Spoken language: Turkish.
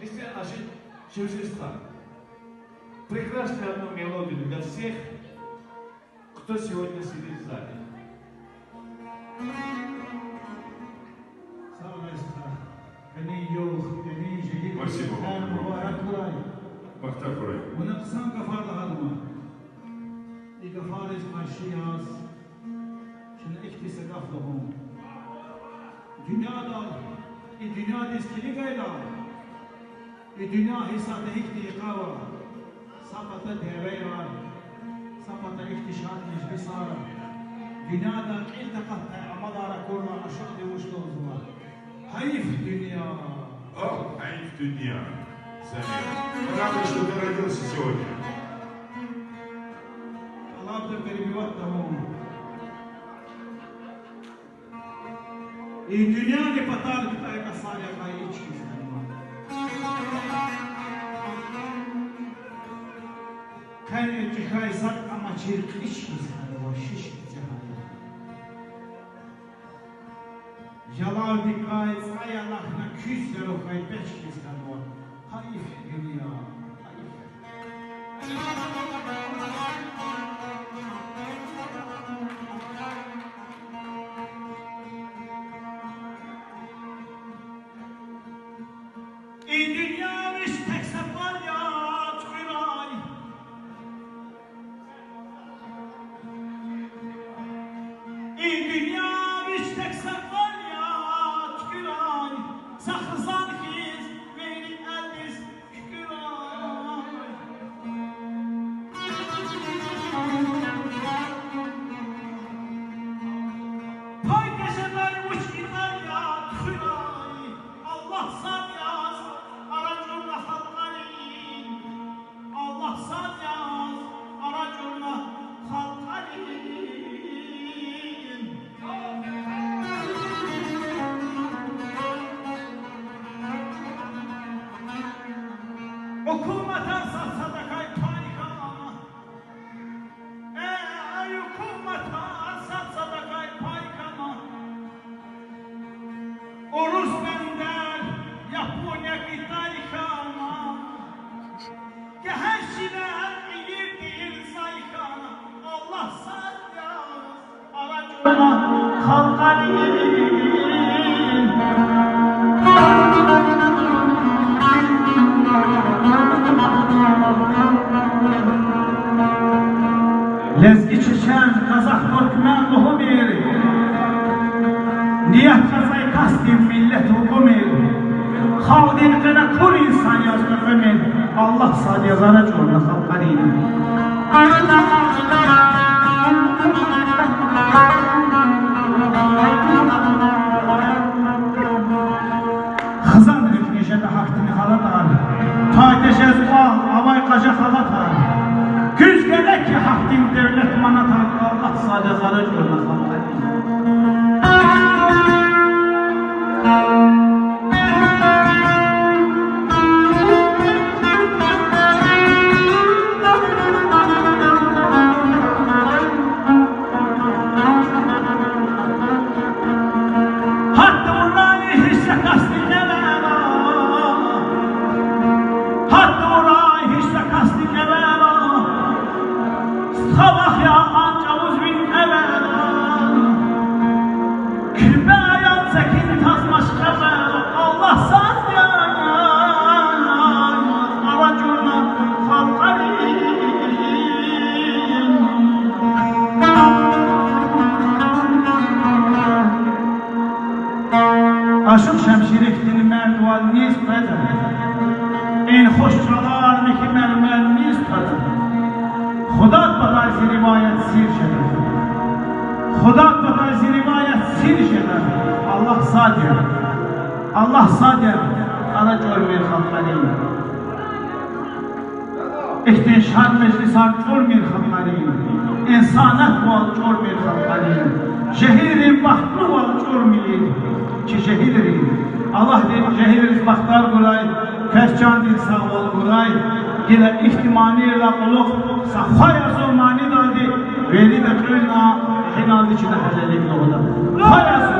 если наши Чевчестан. Прекрасную одну мелодию для всех, кто сегодня сидит в зале. Спасибо. Махтар Курай. ونقصان كفار هذا يكفارش ماشياس شن اكتساب لهم dünyada dünya deskili gayla dünya hesabı ihtiqa var sapata deve var sapata ihtişar meclisar dünyada iltaqat amadara kurma aşık demiştiniz var hayf dünya Hayf dünya. Рада, что ты родился сегодня. Allah da peribivat tamam. Dünya ne patar kita ek asarya ka hiç kimse yok. Kayne çıkaysak ama çirk hiç kimse yok. Şiş cehaya. Jalal dikay sayalahna küs yarokay beş kimse yok. Hayf dünya. Lezgi Çeçen, Kazak Türkmen muhum yeri. Niyet kazay kastim millet hukumi. Halkın kına kur insan yazgı Allah sad yazana çoğuna halkari. Hızan hüknişede haktini halatar. Tayteş ezbal, avay kaca halatar. Güz gerek ki hakkın devlet manatar. Allah sad yazana çoğuna halkari. Aşık şemşir ektiğini merduval nispedir. En hoş çalar ki mermer nispedir. Xudat bataysi rivayet sir şeder. Xudat bataysi rivayet sir şeder. Allah sadir. Allah sadir. Ana görmür xalqları. İhtişar meclisar görmür xalqları. İnsanat val görmür xalqları. Şehrin bahtlı val görmür. Ki şehirleri Allah deyip şehir baktar kuray, kerçan dil sağol kuray, yine ihtimali laquluq, sahaya zulmani dadi, veli de köyna, hinal içinde hecelik doğuda. Hayası.